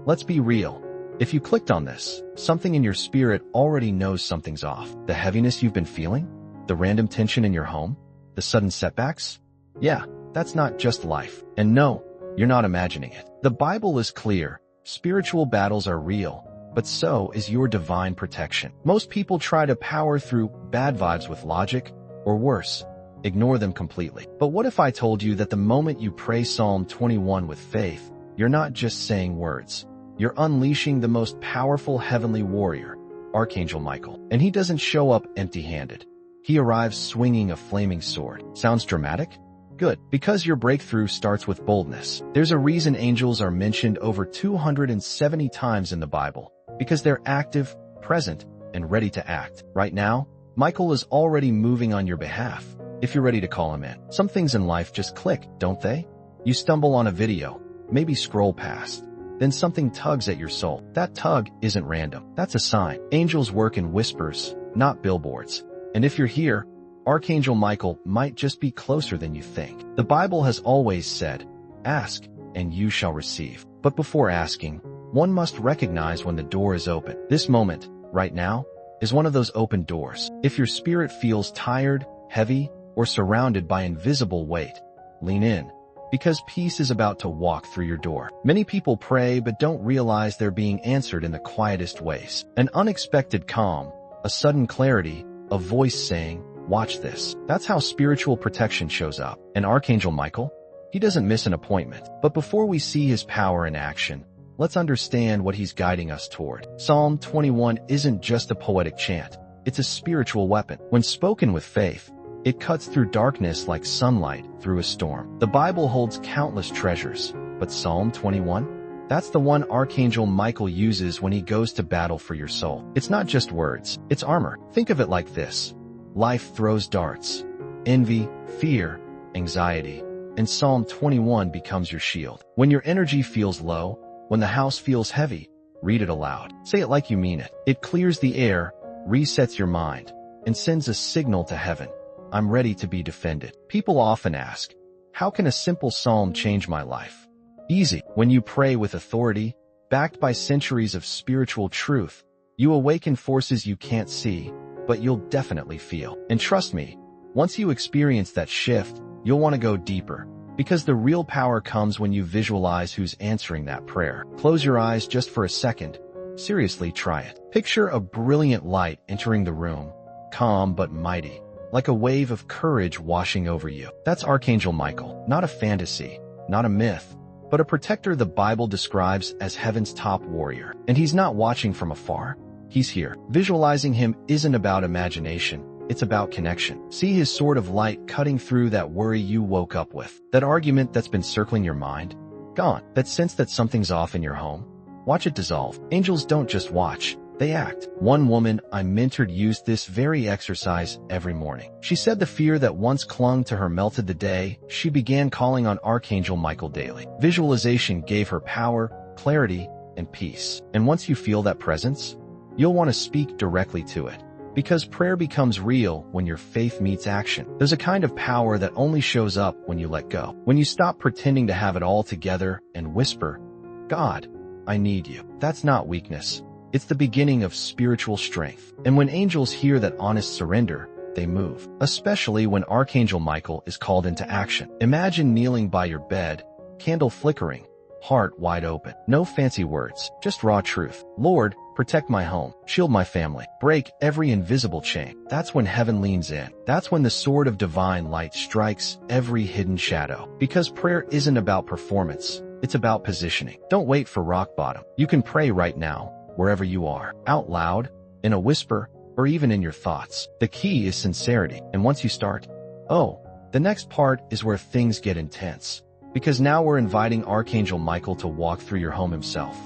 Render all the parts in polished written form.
Let's be real. If you clicked on this, something in your spirit already knows something's off. The heaviness you've been feeling? The random tension in your home? The sudden setbacks? Yeah, that's not just life. And no, you're not imagining it. The Bible is clear. Spiritual battles are real, but so is your divine protection. Most people try to power through bad vibes with logic, or worse, ignore them completely. But what if I told you that the moment you pray Psalm 21 with faith, you're not just saying words. You're unleashing the most powerful heavenly warrior, Archangel Michael. And he doesn't show up empty-handed. He arrives swinging a flaming sword. Sounds dramatic? Good, because your breakthrough starts with boldness. There's a reason angels are mentioned over 270 times in the Bible, because they're active, present, and ready to act. Right now, Michael is already moving on your behalf, if you're ready to call him in. Some things in life just click, don't they? You stumble on a video, maybe scroll past, then something tugs at your soul. That tug isn't random. That's a sign. Angels work in whispers, not billboards. And if you're here, Archangel Michael might just be closer than you think. The Bible has always said, ask, and you shall receive. But before asking, one must recognize when the door is open. This moment, right now, is one of those open doors. If your spirit feels tired, heavy, or surrounded by invisible weight, lean in, because peace is about to walk through your door. Many people pray but don't realize they're being answered in the quietest ways. An unexpected calm, a sudden clarity, a voice saying, watch this. That's how spiritual protection shows up. And Archangel Michael? He doesn't miss an appointment. But before we see his power in action, let's understand what he's guiding us toward. Psalm 21 isn't just a poetic chant. It's a spiritual weapon. When spoken with faith, it cuts through darkness like sunlight through a storm. The Bible holds countless treasures, but Psalm 21? That's the one Archangel Michael uses when he goes to battle for your soul. It's not just words, it's armor. Think of it like this. Life throws darts, envy, fear, anxiety, and Psalm 21 becomes your shield. When your energy feels low, when the house feels heavy, read it aloud. Say it like you mean it. It clears the air, resets your mind, and sends a signal to heaven. I'm ready to be defended. People often ask, how can a simple psalm change my life? Easy. When you pray with authority, backed by centuries of spiritual truth, you awaken forces you can't see, but you'll definitely feel. And trust me, once you experience that shift, you'll want to go deeper, because the real power comes when you visualize who's answering that prayer. Close your eyes just for a second. Seriously, try it. Picture a brilliant light entering the room, calm but mighty, like a wave of courage washing over you. That's Archangel Michael, not a fantasy, not a myth, but a protector the Bible describes as heaven's top warrior. And he's not watching from afar. He's here. Visualizing him isn't about imagination. It's about connection. See his sword of light cutting through that worry you woke up with. That argument that's been circling your mind? Gone. That sense that something's off in your home? Watch it dissolve. Angels don't just watch. They act. One woman I mentored used this very exercise every morning. She said the fear that once clung to her melted the day she began calling on Archangel Michael daily. Visualization gave her power, clarity, and peace. And once you feel that presence, you'll want to speak directly to it. Because prayer becomes real when your faith meets action. There's a kind of power that only shows up when you let go. When you stop pretending to have it all together and whisper, God, I need you. That's not weakness. It's the beginning of spiritual strength. And when angels hear that honest surrender, they move. Especially when Archangel Michael is called into action. Imagine kneeling by your bed, candle flickering, heart wide open. No fancy words, just raw truth. Lord, protect my home, shield my family, break every invisible chain. That's when heaven leans in. That's when the sword of divine light strikes every hidden shadow. Because prayer isn't about performance, it's about positioning. Don't wait for rock bottom. You can pray right now, wherever you are, out loud, in a whisper, or even in your thoughts. The key is sincerity. And once you start, the next part is where things get intense. Because now we're inviting Archangel Michael to walk through your home himself.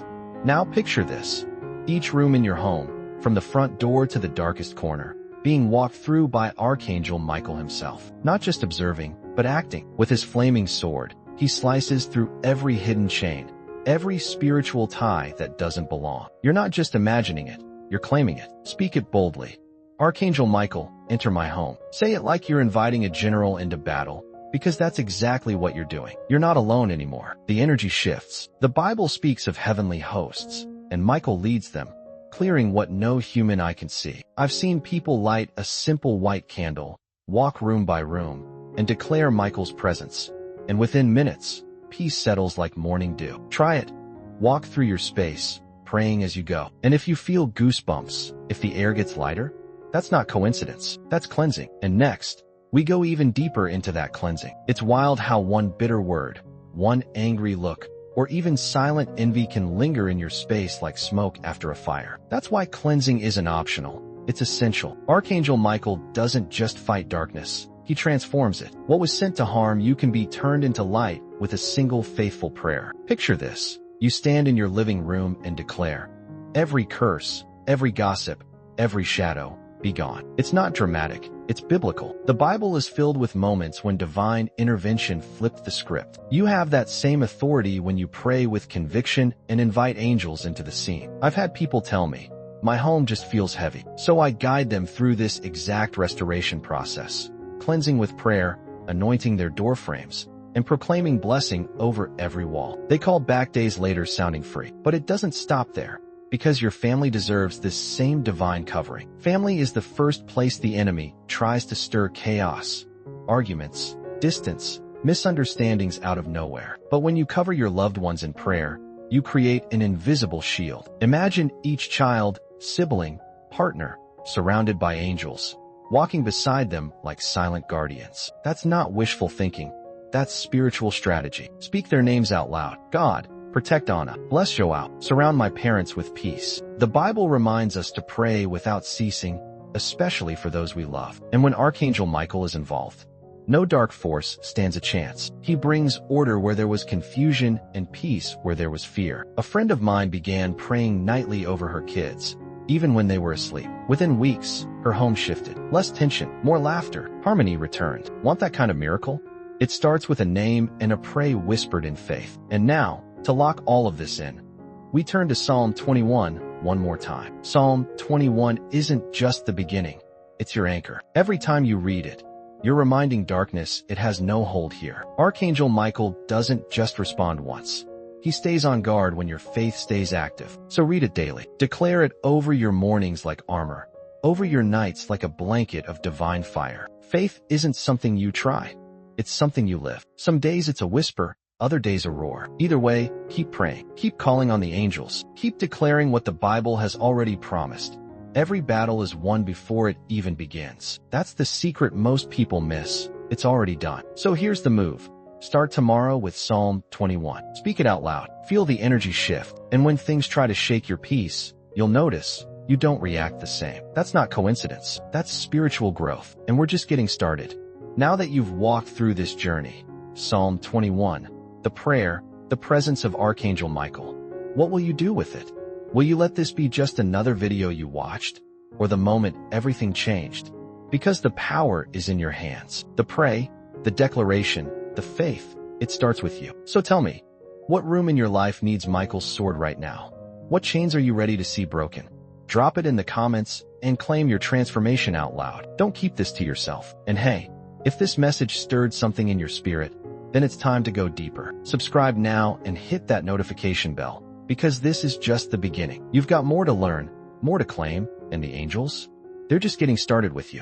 Now picture this. Each room in your home, from the front door to the darkest corner, being walked through by Archangel Michael himself. Not just observing, but acting. With his flaming sword, he slices through every hidden chain, every spiritual tie that doesn't belong. You're not just imagining it, you're claiming it. Speak it boldly. Archangel Michael, enter my home. Say it like you're inviting a general into battle, because that's exactly what you're doing. You're not alone anymore. The energy shifts. The Bible speaks of heavenly hosts, and Michael leads them, clearing what no human eye can see. I've seen people light a simple white candle, walk room by room, and declare Michael's presence. And within minutes, peace settles like morning dew. Try it. Walk through your space, praying as you go. And if you feel goosebumps, if the air gets lighter, that's not coincidence. That's cleansing. And next, we go even deeper into that cleansing. It's wild how one bitter word, one angry look, or even silent envy can linger in your space like smoke after a fire. That's why cleansing isn't optional. It's essential. Archangel Michael doesn't just fight darkness. He transforms it. What was sent to harm you can be turned into light with a single faithful prayer. Picture this. You stand in your living room and declare, every curse, every gossip, every shadow, be gone. It's not dramatic. It's biblical. The Bible is filled with moments when divine intervention flipped the script. You have that same authority when you pray with conviction and invite angels into the scene. I've had people tell me, my home just feels heavy. So I guide them through this exact restoration process, cleansing with prayer, anointing their door frames, and proclaiming blessing over every wall. They call back days later sounding free. But it doesn't stop there, because your family deserves this same divine covering. Family is the first place the enemy tries to stir chaos, arguments, distance, misunderstandings out of nowhere. But when you cover your loved ones in prayer, you create an invisible shield. Imagine each child, sibling, partner, surrounded by angels, walking beside them like silent guardians. That's not wishful thinking. That's spiritual strategy. Speak their names out loud. God, protect Anna. Bless Joao. Surround my parents with peace. The Bible reminds us to pray without ceasing, especially for those we love. And when Archangel Michael is involved, no dark force stands a chance. He brings order where there was confusion and peace where there was fear. A friend of mine began praying nightly over her kids, even when they were asleep. Within weeks, her home shifted. Less tension, more laughter, harmony returned. Want that kind of miracle? It starts with a name and a prayer whispered in faith. And now, to lock all of this in, we turn to Psalm 21 one more time. Psalm 21 isn't just the beginning, it's your anchor. Every time you read it, you're reminding darkness it has no hold here. Archangel Michael doesn't just respond once. He stays on guard when your faith stays active. So read it daily. Declare it over your mornings like armor, over your nights like a blanket of divine fire. Faith isn't something you try. It's something you live. Some days it's a whisper, other days a roar. Either way, keep praying. Keep calling on the angels. Keep declaring what the Bible has already promised. Every battle is won before it even begins. That's the secret most people miss. It's already done. So here's the move. Start tomorrow with Psalm 21. Speak it out loud. Feel the energy shift. And when things try to shake your peace, you'll notice you don't react the same. That's not coincidence. That's spiritual growth. And we're just getting started. Now that you've walked through this journey, Psalm 21, the prayer, the presence of Archangel Michael, what will you do with it? Will you let this be just another video you watched, or the moment everything changed? Because the power is in your hands. The pray, the declaration, the faith, it starts with you. So tell me, what room in your life needs Michael's sword right now? What chains are you ready to see broken? Drop it in the comments and claim your transformation out loud. Don't keep this to yourself. And hey, if this message stirred something in your spirit, then it's time to go deeper. Subscribe now and hit that notification bell, because this is just the beginning. You've got more to learn, more to claim, and the angels, they're just getting started with you.